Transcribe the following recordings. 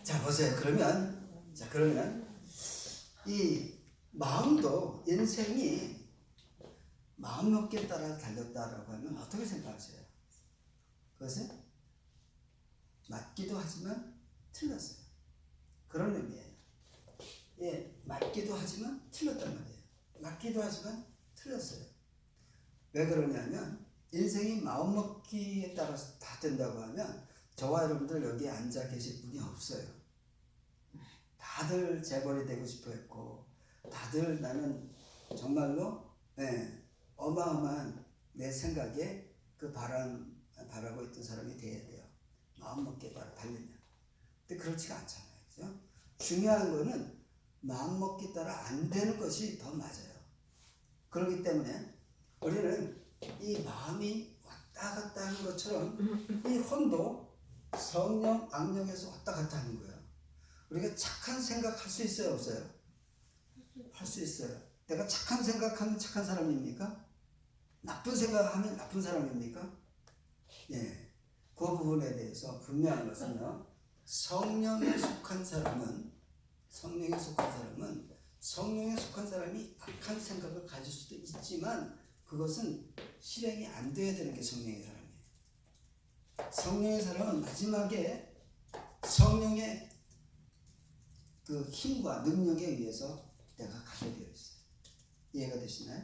자, 보세요. 그러면 이 마음도 인생이 마음먹기에 따라 달렸다라고 하면 어떻게 생각하세요? 그것은 맞기도 하지만 틀렸어요. 그런 의미예요. 예, 맞기도 하지만 틀렸단 말이에요. 맞기도 하지만 틀렸어요. 왜 그러냐면 인생이 마음먹기에 따라서 다 된다고 하면 저와 여러분들 여기 앉아 계실 분이 없어요. 다들 재벌이 되고 싶어 했고 다들 나는 정말로 어마어마한 내 생각에 그 바라고 있던 사람이 돼야 돼요. 마음먹기에 따라 달리면. 근데 그렇지가 않잖아요. 그죠? 중요한 거는 마음먹기에 따라 안 되는 것이 더 맞아요. 그렇기 때문에 우리는 이 마음이 왔다 갔다 하는 것처럼 이 혼도 성령, 악령에서 왔다 갔다 하는 거예요. 우리가 착한 생각할 수 있어요, 없어요? 할 수 있어요. 내가 착한 생각하면 착한 사람입니까? 나쁜 생각하면 나쁜 사람입니까? 예, 그 부분에 대해서 분명한 것은요. 성령에 속한 사람은 성령에 속한 사람이 악한 생각을 가질 수도 있지만 그것은 실행이 안 돼야 되는 게 성령의 사람이에요. 성령의 사람은 마지막에 성령의 그 힘과 능력에 의해서 내가 가게 되어 있어요. 이해가 되시나요?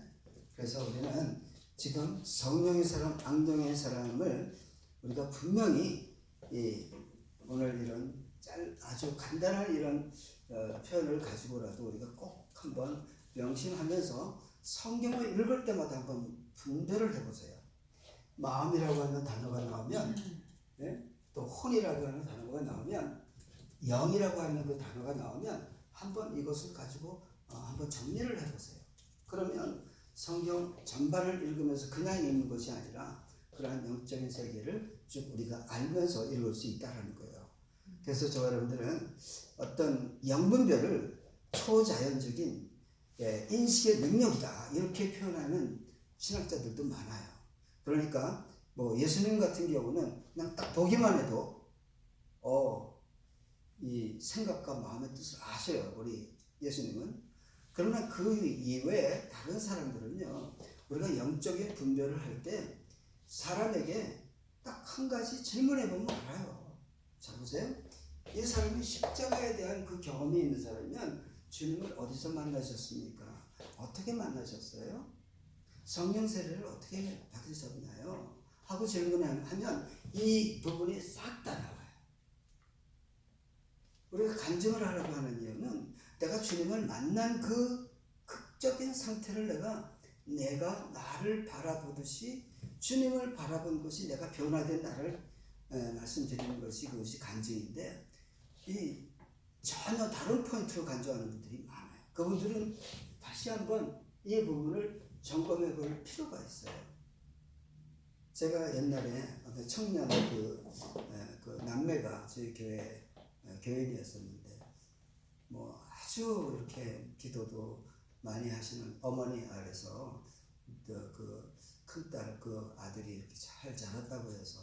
그래서 우리는 지금 성령의 사람, 악령의 사람을 우리가 분명히 오늘 이런 아주 간단한 이런 표현을 가지고라도 우리가 꼭 한번 명심하면서 성경을 읽을 때마다 한번 분별을 해보세요. 마음이라고 하는 단어가 나오면 또 혼이라고 하는 단어가 나오면 영이라고 하는 그 단어가 나오면 한번 이것을 가지고 한번 정리를 해보세요. 그러면 성경 전반을 읽으면서 그냥 읽는 것이 아니라 그러한 영적인 세계를 쭉 우리가 알면서 읽을 수 있다는 거예요. 그래서 저와 여러분들은 어떤 영분별을 초자연적인 인식의 능력이다 이렇게 표현하는 신학자들도 많아요. 그러니까 뭐 예수님 같은 경우는 그냥 딱 보기만 해도 이 생각과 마음의 뜻을 아셔요. 우리 예수님은. 그러나 그 이외에 다른 사람들은요. 우리가 영적인 분별을 할 때 사람에게 딱 한 가지 질문해보면 알아요. 자 보세요. 이 사람이 십자가에 대한 그 경험이 있는 사람이면 주님을 어디서 만나셨습니까? 어떻게 만나셨어요? 성령 세례를 어떻게 받으셨나요? 하고 질문하면 이 부분이 싹 다 나와요. 우리가 간증을 하려고 하는 이유는 내가 주님을 만난 그 극적인 상태를 내가 나를 바라보듯이 주님을 바라본 것이 내가 변화된 나를 말씀드리는 것이 그것이 간증인데 이 전혀 다른 포인트로 간증하는 분들이 많아요. 그분들은 다시 한번 이 부분을 점검해 볼 필요가 있어요. 제가 옛날에 청년 그 남매가 저희 교회 교인이었었는데 뭐 아주 이렇게 기도도 많이 하시는 어머니 아래서 그 큰딸 그 아들이 이렇게 잘 자랐다고 해서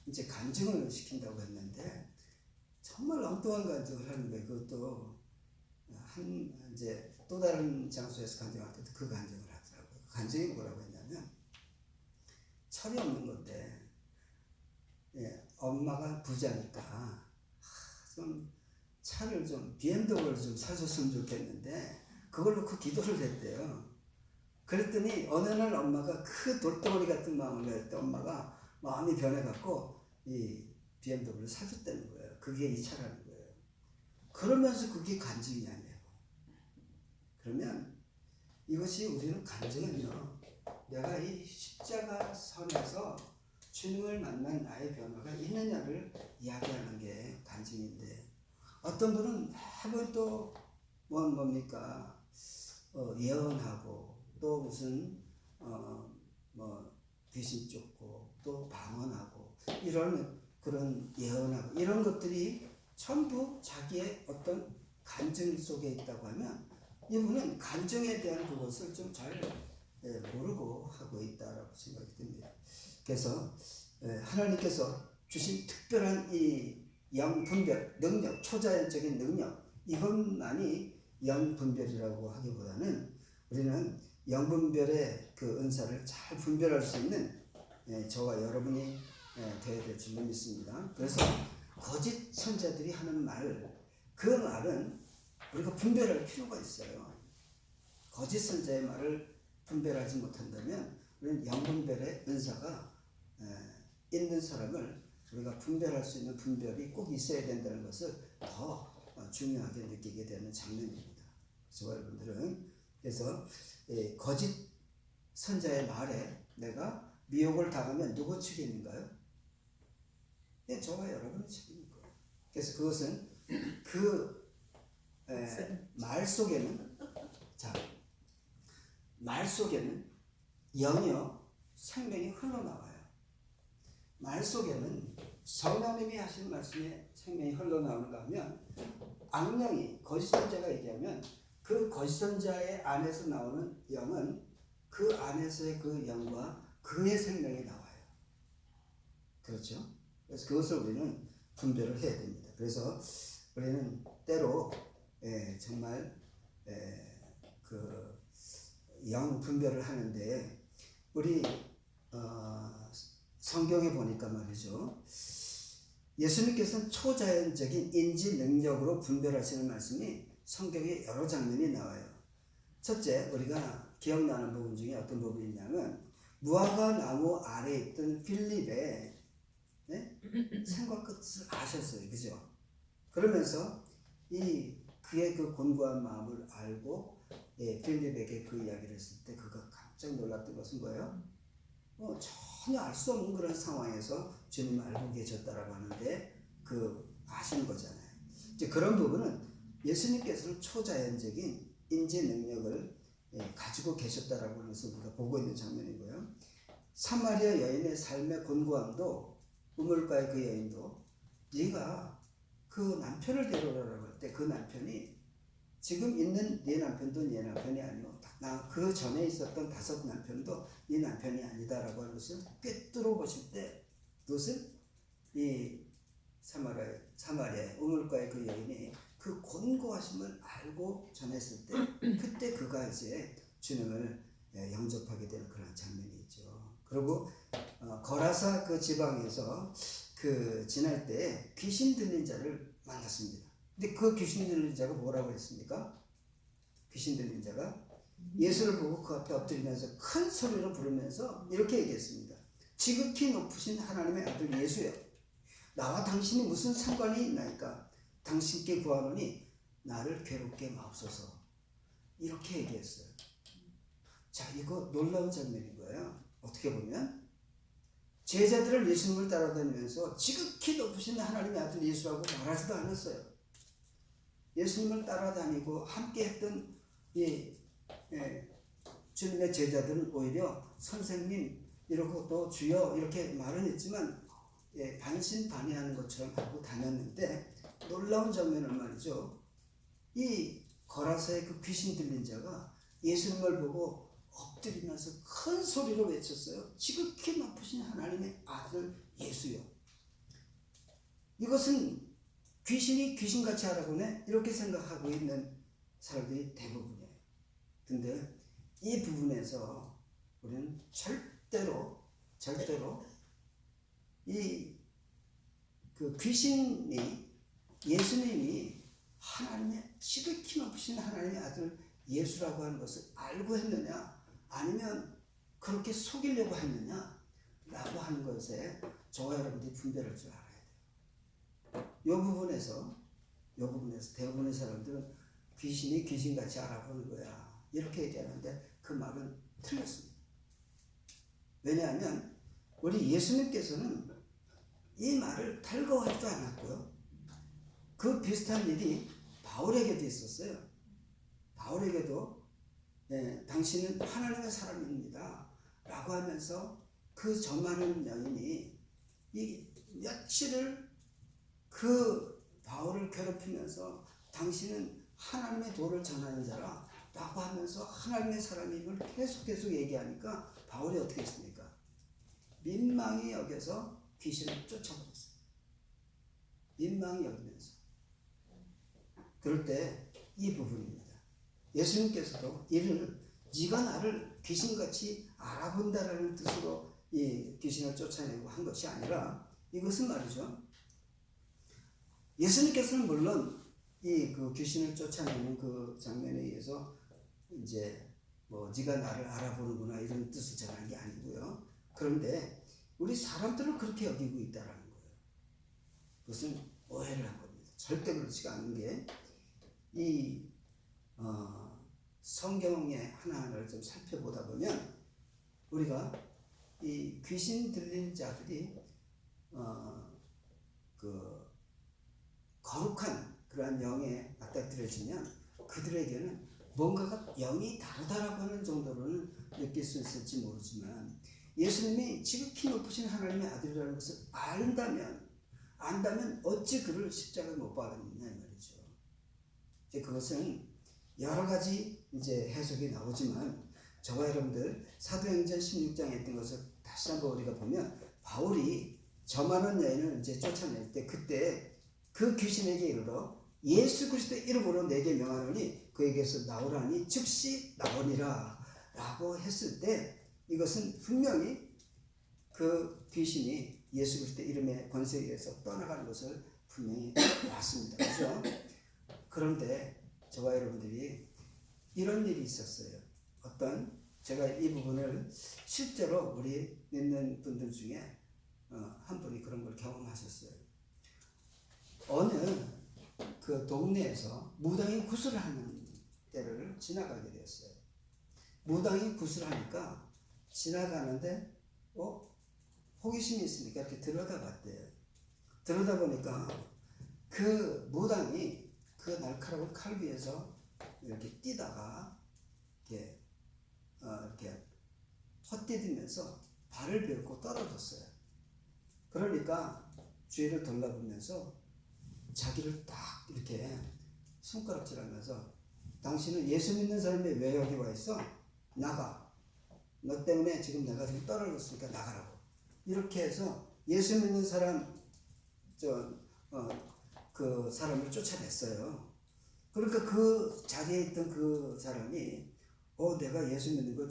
이제 간증을 시킨다고 했는데 정말 엉뚱한 간증을 하는데 그것도 이제 또 다른 장소에서 간증할 때도 그 간증을 하더라고요. 그 간증이 뭐라고 했냐면 철이 없는 건데 엄마가 부자니까 좀 차를 좀 BMW를 좀 사줬으면 좋겠는데 그걸 놓고 기도를 했대요. 그랬더니 어느 날 엄마가 그 돌덩어리 같은 마음을 낼 때 엄마가 마음이 변해갖고 이 BMW를 사줬다는 거예요. 그게 이 차라는 거예요. 그러면서 그게 간증이 아니에요. 그러면 이것이 우리는 간증은요. 내가 이 십자가 선에서 주님을 만난 나의 변화가 있느냐를 이야기하는 게 간증인데 어떤 분은 매번 또 뭡니까 예언하고 또 무슨 뭐 귀신 쫓고 또 방언하고 이런 그런 예언하고 이런 것들이 전부 자기의 어떤 간증 속에 있다고 하면 이분은 간증에 대한 그것을 좀 잘 모르고 하고 있다라고 생각이 듭니다. 그래서 하나님께서 주신 특별한 이 영분별, 능력, 초자연적인 능력, 이것만이 영분별이라고 하기보다는 우리는 영분별의 그 은사를 잘 분별할 수 있는 저와 여러분이 되어야 될 줄 믿습니다. 그래서 거짓 선자들이 하는 말, 그 말은 우리가 분별할 필요가 있어요. 거짓 선자의 말을 분별하지 못한다면 우리는 영분별의 은사가 있는 사람을 우리가 분별할 수 있는 분별이 꼭 있어야 된다는 것을 더 중요하게 느끼게 되는 장면입니다. 그래서 여러분들은 그래서 거짓 선자의 말에 내가 미혹을 당하면 누구 책임인가요? 저와 여러분의 책임인 거예요. 그래서 그것은 그 말 속에는 말 속에는 영이요 생명이 흘러나와요. 말 속에는 성령님이 하시는 말씀에 생명이 흘러나오는가 하면 악령이 거짓 선자가 얘기하면 그 거짓 선자의 안에서 나오는 영은 그 안에서의 그 영과 그의 생명이 나와요. 그렇죠? 그래서 그것을 우리는 분별을 해야 됩니다. 그래서 우리는 때로 정말 그 영 분별을 하는데 우리 성경에 보니까 말이죠. 예수님께서는 초자연적인 인지 능력으로 분별하시는 말씀이 성경에 여러 장면이 나와요. 첫째, 우리가 기억나는 부분 중에 어떤 부분이 있냐면 무화과 나무 아래에 있던 필립의 생과 끝을 아셨어요. 그죠? 그러면서 그의 그 곤고한 마음을 알고 필립에게 그 이야기를 했을 때 그가 깜짝 놀랐던 것은 뭐예요? 전혀 알 수 없는 그런 상황에서 주님을 알고 계셨다라고 하는데 아시는 거잖아요. 이제 그런 부분은 예수님께서는 초자연적인 인지 능력을 가지고 계셨다라고 하는 것을 우리가 보고 있는 장면이고요. 사마리아 여인의 삶의 곤고함도 우물가의 그 여인도 네가 그 남편을 데려오라고 할 때 그 남편이 지금 있는 네 남편도 네 남편이 아니고 그 전에 있었던 5 남편도 네 남편이 아니다라고 하는 것을 꿰뚫어 보실 때 그것은 이 사마리아의 우물가의 그 여인이 그 곤고하심을 알고 전했을 때 그때 그가 이제 주님을 영접하게 되는 그런 장면이 있죠. 그리고 거라사 그 지방에서 지날 때 귀신 들린 자를 만났습니다. 근데 그 귀신 들린 자가 뭐라고 했습니까? 귀신 들린 자가 예수를 보고 그 앞에 엎드리면서 큰 소리로 부르면서 이렇게 얘기했습니다. 지극히 높으신 하나님의 아들 예수여, 나와 당신이 무슨 상관이 있나이까? 당신께 구하노니 나를 괴롭게 마옵소서. 이렇게 얘기했어요. 자, 이거 놀라운 장면인 거예요. 어떻게 보면 제자들을 예수님을 따라다니면서 지극히 높으신 하나님의 아들 예수라고 말하지도 않았어요. 예수님을 따라다니고 함께 했던 주님의 제자들은 오히려 선생님 이러고 또 주여 이렇게 말은 했지만 반신반의하는 것처럼 하고 다녔는데 놀라운 장면을 말이죠. 이 거라사의 그 귀신 들린 자가 예수님을 보고 엎드리면서 큰 소리로 외쳤어요. 지극히 높으신 하나님의 아들 예수여. 이것은 귀신이 귀신같이 하라고네 이렇게 생각하고 있는 사람들이 대부분이에요. 근데 이 부분에서 우리는 절대로 그 귀신이 예수님이 하나님의 지극히 높으신 하나님의 아들 예수라고 하는 것을 알고 했느냐 아니면 그렇게 속이려고 했느냐 라고 하는 것에 저와 여러분들이 분별할 줄 알아야 돼요. 이 부분에서 대부분의 사람들은 귀신이 귀신같이 알아보는 거야 이렇게 얘기하는데 그 말은 틀렸습니다. 왜냐하면 우리 예수님께서는 이 말을 달거워하지도 않았고요. 그 비슷한 일이 바울에게도 있었어요. 바울에게도 당신은 하나님의 사람입니다 라고 하면서 그 저많은 여인이 이 며칠을 그 바울을 괴롭히면서 당신은 하나님의 도를 전하는 자라 라고 하면서 하나님의 사람임을 계속 얘기하니까 바울이 어떻게 했습니까? 민망히 여겨서 귀신을 쫓아버렸어요. 민망히 여기면서. 그럴 때 이 부분입니다. 예수님께서도 이를 네가 나를 귀신같이 알아본다라는 뜻으로 이 귀신을 쫓아내고 한 것이 아니라, 이것은 말이죠, 예수님께서는 물론 이 그 귀신을 쫓아내는 그 장면에 의해서 이제 뭐 네가 나를 알아보는구나 이런 뜻을 전하는 게 아니고요. 그런데 우리 사람들은 그렇게 여기고 있다라는 거예요. 그것은 오해를 한 겁니다. 절대 그렇지가 않은 게, 이 성경의 하나하나를 좀 살펴보다 보면 우리가 이 귀신 들린 자들이 그 거룩한 그러한 영에 맞닥뜨려지면 그들에게는 뭔가가 영이 다르다라고 하는 정도로는 느낄 수 있을지 모르지만, 예수님이 지극히 높으신 하나님의 아들이라는 것을 안다면 어찌 그를 십자가에 못 박았느냐 이 말이죠. 이제 그것은 여러 가지 이제 해석이 나오지만, 저와 여러분들 사도행전 16장에 있던 것을 다시 한번 우리가 보면, 바울이 저 많은 여인을 이제 쫓아낼 때 그때 그 귀신에게 이르러 예수 그리스도의 이름으로 내게 명하노니 그에게서 나오라니 즉시 나오니라 라고 했을 때, 이것은 분명히 그 귀신이 예수 그리스도의 이름의 권세에 의해서 떠나가는 것을 분명히 봤습니다. 그렇죠? 그런데 저와 여러분들이 이런 일이 있었어요. 제가 이 부분을 실제로 우리 믿는 분들 중에 한 분이 그런 걸 경험하셨어요. 어느 그 동네에서 무당이 구슬을 하는 때를 지나가게 되었어요. 무당이 구슬을 하니까 지나가는데 호기심이 있으니까 이렇게 들여다봤대요. 들여다보니까 그 무당이 그 날카로운 칼 위에서 이렇게 뛰다가 이렇게 헛디디면서 발을 밟고 떨어졌어요. 그러니까 주위를 돌아보면서 자기를 딱 이렇게 손가락질하면서, 당신은 예수 믿는 사람이 왜 여기 와 있어? 나가. 너 때문에 지금 내가 지금 떨어졌으니까 나가라고. 이렇게 해서 예수 믿는 사람 그 사람을 쫓아냈어요. 그러니까 그 자리에 있던 그 사람이 내가 예수 믿는 거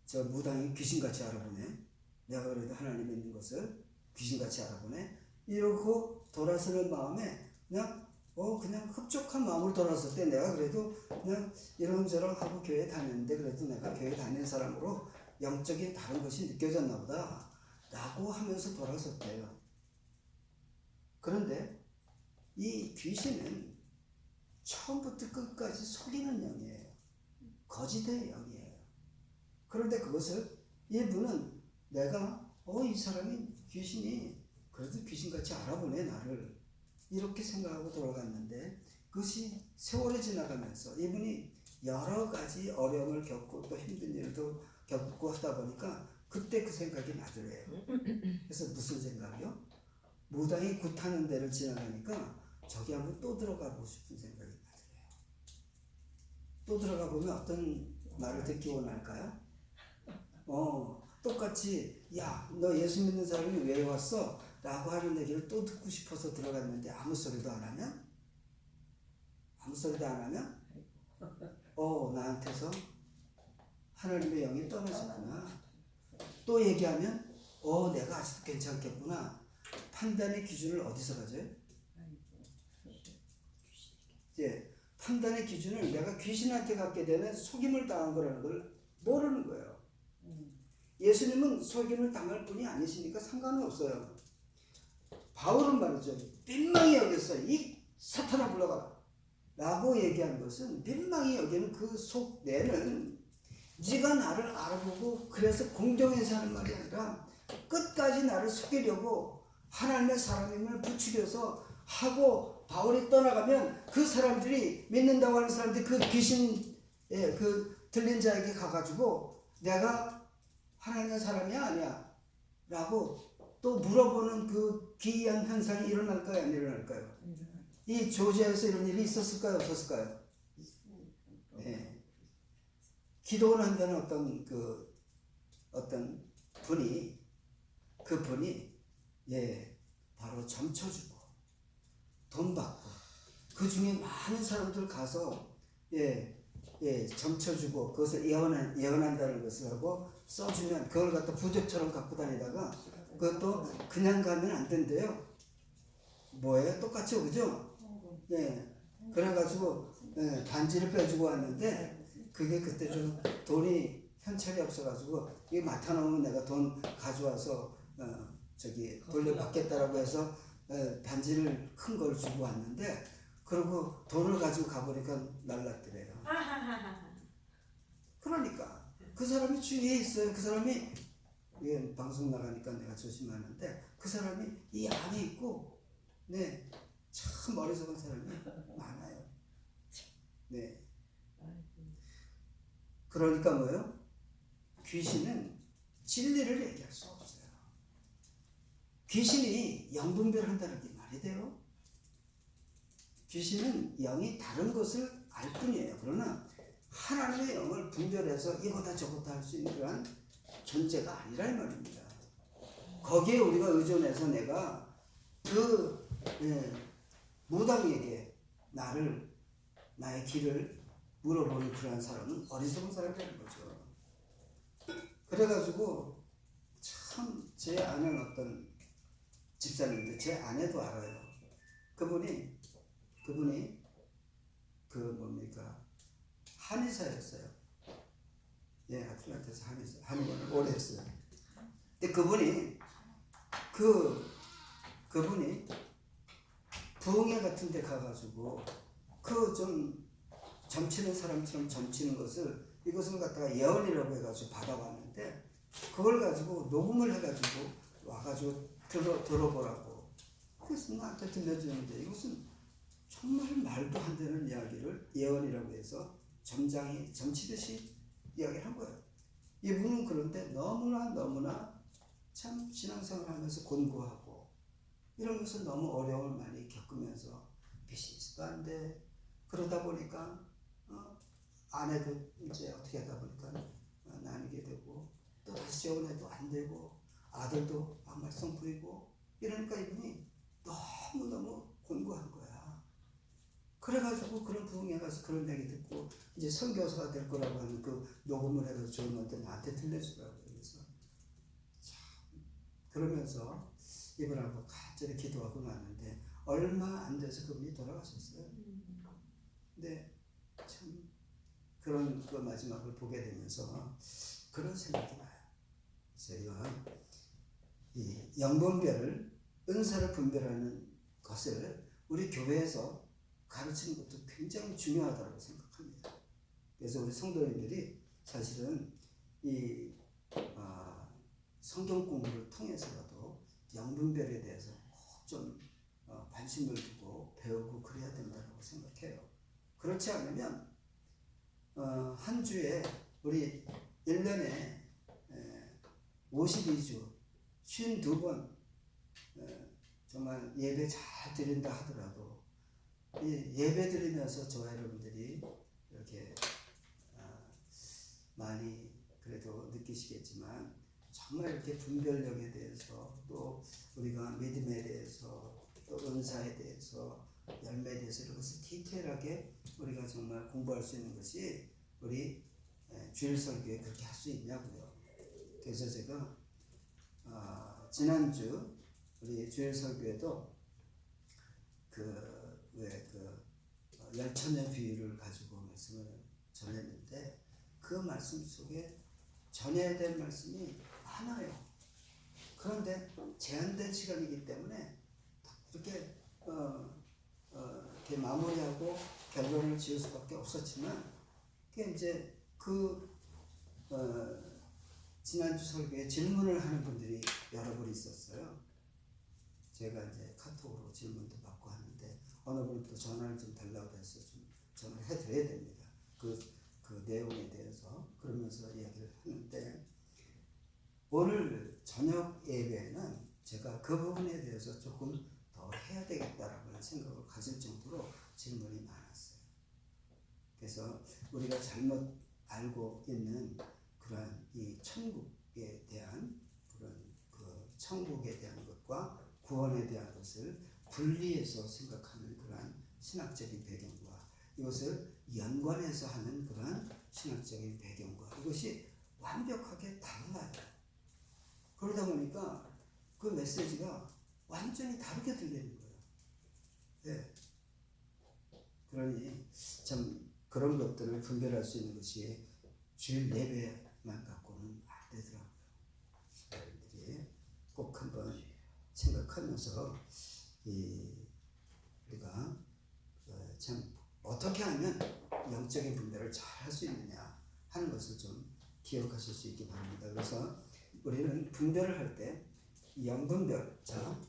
저 무당이 귀신같이 알아보네. 내가 그래도 하나님 믿는 것을 귀신같이 알아보네. 이러고 돌아서는 마음에 그냥 흡족한 마음으로 돌아섰을 때, 내가 그래도 그냥 이런저런 하고 교회 다녔는데 그래도 내가 교회 다니는 사람으로 영적인 다른 것이 느껴졌나 보다 라고 하면서 돌아섰대요. 그런데 이 귀신은 처음부터 끝까지 속이는 영이에요. 거짓의 영이에요. 그런데 그것을 이분은 내가 이 사람이 귀신이 그래도 귀신같이 알아보네 나를, 이렇게 생각하고 돌아갔는데, 그것이 세월이 지나가면서 이분이 여러 가지 어려움을 겪고 또 힘든 일도 겪고 하다 보니까 그때 그 생각이 나더래요. 그래서 무슨 생각이요? 무당이 굿하는 데를 지나가니까 저기 한번 또 들어가 보고 싶은 생각이 나더래요. 또 들어가 보면 어떤 말을 듣기 원할까요? 똑같이 야, 너 예수 믿는 사람이 왜 왔어? 라고 하는 얘기를 또 듣고 싶어서 들어갔는데 아무 소리도 안 하면? 나한테서 하나님의 영이 떠나셨구나. 또 얘기하면 내가 아직도 괜찮겠구나. 판단의 기준을 어디서 가져요? 이제 판단의 기준을 내가 귀신한테 갖게 되는 속임을 당한 거라는 걸 모르는 거예요. 예수님은 속임을 당할 분이 아니시니까 상관은 없어요. 바울은 말이죠, 민망히 여겼어요. 이 사탄아 불러가라 라고 얘기한 것은, 민망히 여기는 그 속내는 네가 나를 알아보고 그래서 공정해서 하는 말이 아니라 끝까지 나를 속이려고 하나님의 사람임을 부추겨서 하고, 바울이 떠나가면 그 사람들이, 믿는다고 하는 사람들이 그 귀신 그 들린 자에게 가가지고 내가 하나님의 사람이 아니야 라고 또 물어보는 그 기이한 현상이 일어날까요? 안 일어날까요? 이 조지아에서 이런 일이 있었을까요? 없었을까요? 네. 기도를 한다는 어떤 분이, 그분이 바로 점쳐주고 돈 받고 그 중에 많은 사람들 가서 점쳐주고 그것을 예언한다는 것을 하고 써주면 그걸 갖다 부적처럼 갖고 다니다가 그것도 그냥 가면 안 된대요. 뭐예요? 똑같죠, 그죠? 그래가지고 반지를 빼주고 왔는데 그게 그때 좀 돈이 현찰이 없어가지고 이게 맡아놓으면 내가 돈 가져와서 돌려받겠다라고 해서 반지를 큰 걸 주고 왔는데 그리고 돈을 가지고 가보니까 날랐더래요. 그러니까 그 사람이 주위에 있어요. 그 사람이 방송 나가니까 내가 조심하는데 그 사람이 이 안에 있고 참 어리석은 사람이 많아요. 그러니까 뭐예요? 귀신은 진리를 얘기할 수 없어요. 귀신이 영분별한다는 게 말이 돼요? 귀신은 영이 다른 것을 알 뿐이에요. 그러나 하나님의 영을 분별해서 이거다 저거다 할 수 있는 그런 존재가 아니라 이 말입니다. 거기에 우리가 의존해서 내가 무당에게 나의 길을 물어보는 그런 사람은 어리석은 사람이라는 거죠. 그래가지고 참 제 아는 어떤 집사님인데 제 아내도 알아요. 그분이 한의사였어요. 아틀란타에서 한의원을 오래 했어요. 근데 그분이 부흥회 같은 데 가가지고 좀 점치는 사람처럼 점치는 이것을 갖다가 예언이라고 해가지고 받아왔는데 그걸 가지고 녹음을 해가지고 와가지고 들어보라고 그래서 나한테 들려주는데 이것은 정말 말도 안 되는 이야기를 예언이라고 해서 점장이 점치듯이 이야기를 한 거예요. 이분은 그런데 너무나 참 신앙생활 하면서 곤고하고 이런 것을 너무 어려움을 많이 겪으면서 비즈니스도 안 돼. 그러다 보니까 아내도 이제 어떻게 하다 보니까 나뉘게 되고 또 다시 재혼해도 안 되고 아들도 악말성 부리고 이러니까 이분이 너무너무 곤고한 거야. 그래가지고 그런 부흥회 가서 그런 얘기 듣고 이제 선교사가 될 거라고 하는 그 녹음을 해서 주는데 나한테 들려주더라고요. 그래서 참 그러면서 이분하고 갑자기 기도하고 났는데 얼마 안 돼서 그분이 돌아가셨어요. 근데 참 그런 그 마지막을 보게 되면서 그런 생각이 나요. 제가 이 영분별을 은사를 분별하는 것을 우리 교회에서 가르치는 것도 굉장히 중요하다고 생각합니다. 그래서 우리 성도님들이 사실은 이 성경 공부를 통해서라도 영분별에 대해서 꼭 좀 관심을 두고 배우고 그래야 된다고 생각해요. 그렇지 않으면 한 주에 우리 1년에 52주 52번 정말 예배 잘 드린다 하더라도 이 예배 드리면서 저와 여러분들이 이렇게 많이 그래도 느끼시겠지만 정말 이렇게 분별력에 대해서 또 우리가 믿음에 대해서 또 은사에 대해서 열매에 대해서 이런 것을 디테일하게 우리가 정말 공부할 수 있는 것이 우리 주일 설교에 그렇게 할 수 있냐고요. 그래서 제가 지난주 우리 주일 설교에도 열처녀 비유를 가지고 말씀을 전했는데 그 말씀 속에 전해야 될 말씀이 많아요. 그런데 제한된 시간이기 때문에 그렇게 이렇게 마무리하고 결론을 지을 수밖에 없었지만 그게 이제 지난주 설교에 질문을 하는 분들이 여러 분 있었어요. 제가 이제 카톡으로 질문도 받고 하는데 어느 분이 또 전화를 좀 달라고 해서 좀 전화를 해드려야 됩니다. 그 내용에 대해서 그러면서 이야기를 하는데 오늘 저녁 예배에는 제가 그 부분에 대해서 조금 더 해야 되겠다라고 생각을 가질 정도로 질문이 많았어요. 그래서 우리가 잘못 알고 있는 그러한 이 천국에 대한 그런 그 천국에 대한 것과 구원에 대한 것을 분리해서 생각하는 그러한 신학적인 배경과 이것을 연관해서 하는 그러한 신학적인 배경과 이것이 완벽하게 달라요. 그러다 보니까 그 메시지가 완전히 다르게 들리는 거예요. 네. 그러니 참 그런 것들을 분별할 수 있는 것이 주일 예배만 갖고는 안 되더라고요. 여러분들이 꼭 한번 생각하면서 우리가 참 어떻게 하면 영적인 분별을 잘 할 수 있느냐 하는 것을 좀 기억하실 수 있기 바랍니다. 그래서 우리는 분별을 할 때 영분별, 자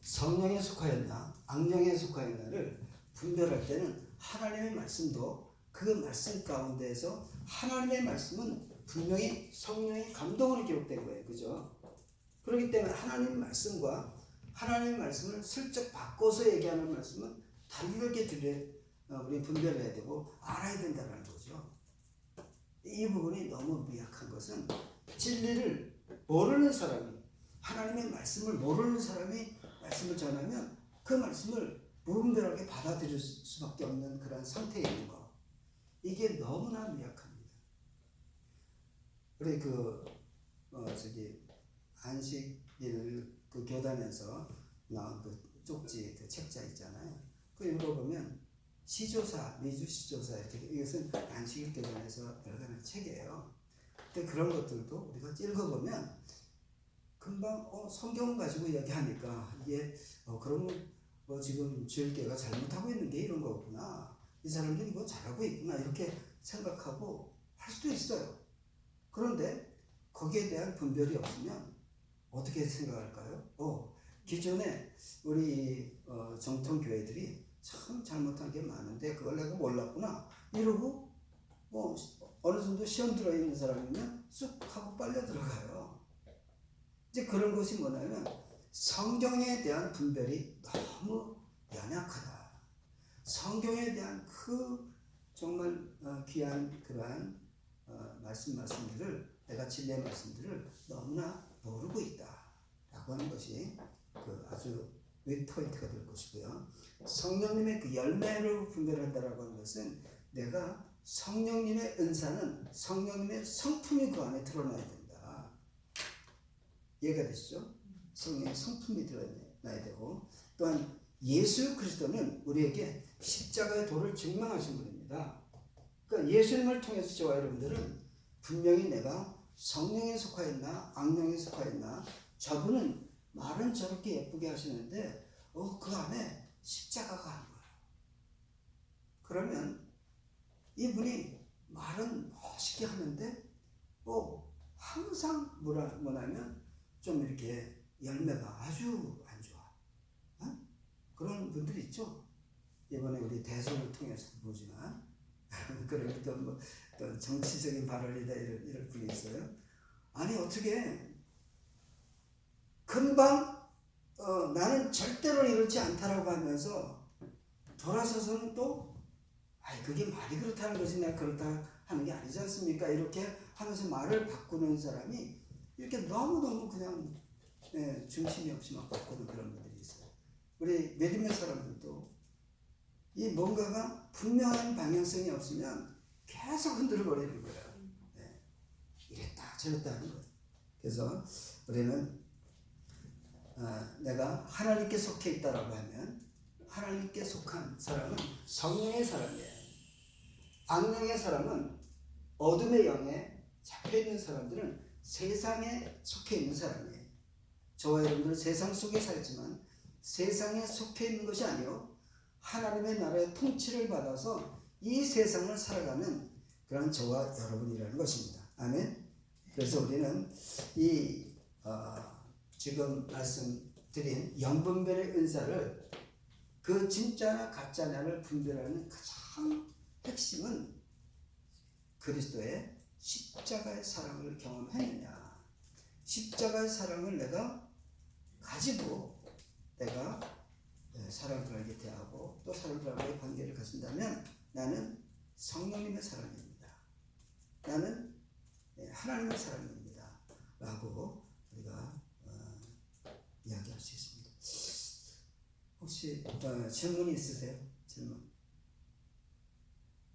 성령에 속하였나 악령에 속하였나를 분별할 때는 하나님의 말씀도 그 말씀 가운데에서 하나님의 말씀은 분명히 성령의 감동으로 기록된 거예요. 그죠? 그렇기 때문에 하나님 말씀과 하나님의 말씀을 슬쩍 바꿔서 얘기하는 말씀은 다르게 우리 분별해야 되고 알아야 된다는 거죠. 이 부분이 너무 미약한 것은 진리를 모르는 사람이 하나님의 말씀을 모르는 사람이 말씀을 전하면 그 말씀을 무분별하게 받아들일 수밖에 없는 그런 상태에 있는 거. 이게 너무나 미약합니다. 우리 안식일 그 교단에서 나온 그 쪽지 그 책자 있잖아요. 그 읽어보면 시조사, 미주 시조사 이렇게 이것은 안식일 교단에서 열거한 책이에요. 근데 그런 것들도 우리가 읽어보면 금방 성경 가지고 이야기하니까 이게 그러면 지금 주일교회가 잘못하고 있는 게 이런 거구나. 이 사람들이 뭐 잘하고 있구나 이렇게 생각하고 할 수도 있어요. 그런데 거기에 대한 분별이 없으면 어떻게 생각할까요? 기존에 우리 정통교회들이 참 잘못한 게 많은데 그걸 내가 몰랐구나 이러고 어느 정도 시험 들어있는 사람이면 쑥 하고 빨려 들어가요. 이제 그런 것이 뭐냐면 성경에 대한 분별이 너무 연약하다. 성경에 대한 그 정말 귀한 그러한 말씀들을 내가 진리의 말씀들을 너무나 모르고 있다라고 하는 것이 그 아주 윗포인트가 될 것이고요. 성령님의 그 열매로 분별한다라고 하는 것은 내가 성령님의 은사는 성령님의 성품이 그 안에 드러나야 된다. 이해가 되시죠? 성령의 성품이 드러나야 되고 또한 예수 그리스도는 우리에게 십자가의 도를 증명하신 분입니다. 그러니까 예수님을 통해서 저와 여러분들은 분명히 내가 성령에 속하였나 악령에 속하였나 저분은 말은 저렇게 예쁘게 하시는데 그 안에 십자가가 한 거예요. 그러면 이분이 말은 멋있게 하는데 항상 뭐냐면 좀 이렇게 열매가 아주 안 좋아. 그런 분들이 있죠. 이번에 우리 대선을 통해서 보지만 그런 또 정치적인 발언이다 이럴 분이 있어요. 아니 어떻게 금방 나는 절대로 이렇지 않다라고 하면서 돌아서서는 또 그게 말이 그렇다는 것이 내가 그렇다 하는 게 아니지 않습니까? 이렇게 하면서 말을 바꾸는 사람이 이렇게 너무너무 그냥 중심이 없이 막 바꾸는 그런 분들이 있어요. 우리 믿음의 사람들도 이 뭔가가 분명한 방향성이 없으면 계속 흔들거리는 거예요. 이랬다 저랬다 하는 거예요. 그래서 우리는 내가 하나님께 속해 있다라고 하면 하나님께 속한 사람은 성령의 사람이에요. 악령의 사람은 어둠의 영에 잡혀있는 사람들은 세상에 속해 있는 사람이에요. 저와 여러분들은 세상 속에 살지만 세상에 속해 있는 것이 아니요 하나님의 나라의 통치를 받아서 이 세상을 살아가는 그런 저와 여러분이라는 것입니다. 아멘. 그래서 우리는 이 지금 말씀드린 영분별의 은사를 그 진짜나 가짜냐를 분별하는 가장 핵심은 그리스도의 십자가의 사랑을 경험했느냐. 십자가의 사랑을 내가 가지고 내가 사람들에게 대하고 또 사람들과의 관계를 가진다면 나는 성령님의 사람입니다. 나는 하나님의 사람입니다. 라고 우리가 이야기할 수 있습니다. 혹시 질문이 있으세요? 질문.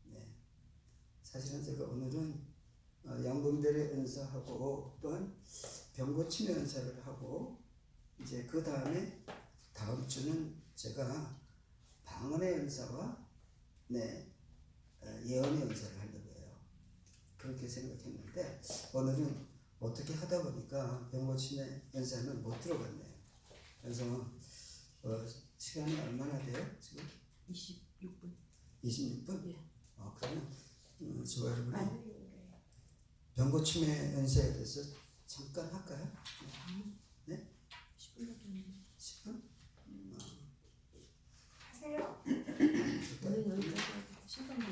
네. 사실은 제가 오늘은 양분별의 은사하고 또한 병고침의 은사를 하고 이제 그 다음에 다음 주는 제가 방언의 은사와 예언의 은사를 하려고 해요. 그렇게 생각했는데 오늘은 어떻게 하다 보니까 병고침의 은사는 못 들어갔네요. 그래서 시간이 얼마나 돼요? 지금? 26분. 26분? 예. 그러면 저 여러분이 병고침의 은사에 대해서 잠깐 할까요? 네? 10분밖에 안 돼. 10분? 하세요. 오늘 여기까지 하고 신방도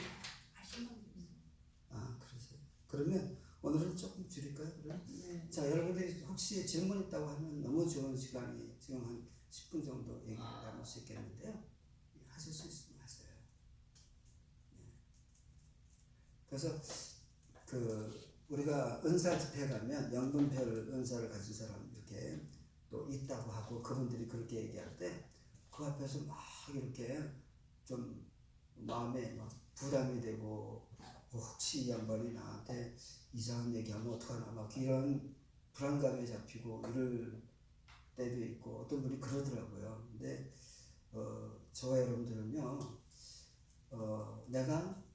그러세요. 그러면 오늘은 조금 줄일까요? 그럼? 네. 자, 여러분들이 혹시 질문 있다고 하면 너무 좋은 시간이 지금 한 10분 정도 얘기를 나눌 수 있겠는데요. 하실 수 있으면 하세요. 네. 그래서 우리가 은사 집회 가면 영분별 은사를 가진 사람 이렇게 또 있다고 하고 그분들이 그렇게 얘기할 때 그 앞에서 막 이렇게 좀 마음에 막 부담이 되고 혹시 이 양반이 나한테 이상한 얘기하면 어떡하나 막 이런 불안감에 잡히고 이럴 때도 있고 어떤 분이 그러더라고요. 근데 저와 여러분들은요, 내가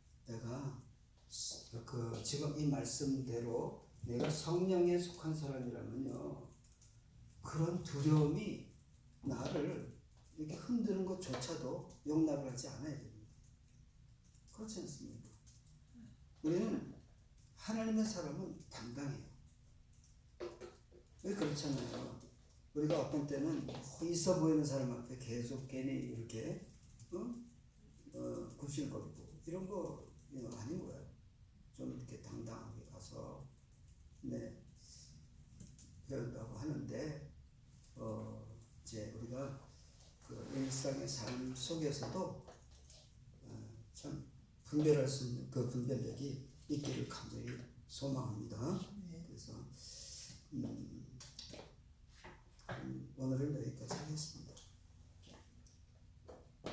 지금 이 말씀대로 내가 성령에 속한 사람이라면요, 그런 두려움이 나를 이렇게 흔드는 것조차도 용납을 하지 않아야 됩니다. 그렇지 않습니까? 우리는 하나님의 사람은 당당해요. 왜 그렇잖아요. 우리가 어떤 때는 있어 보이는 사람 앞에 계속 괜히 이렇게 굽실거리고 이런 거 아닌 거예요. 좀 이렇게 당당하게 가서 그런다고 하는데 이제 우리가 그 일상의 삶 속에서도 참 분별할 수 있는 그 분별력이 있기를 간절히 소망합니다. 그래서 오늘은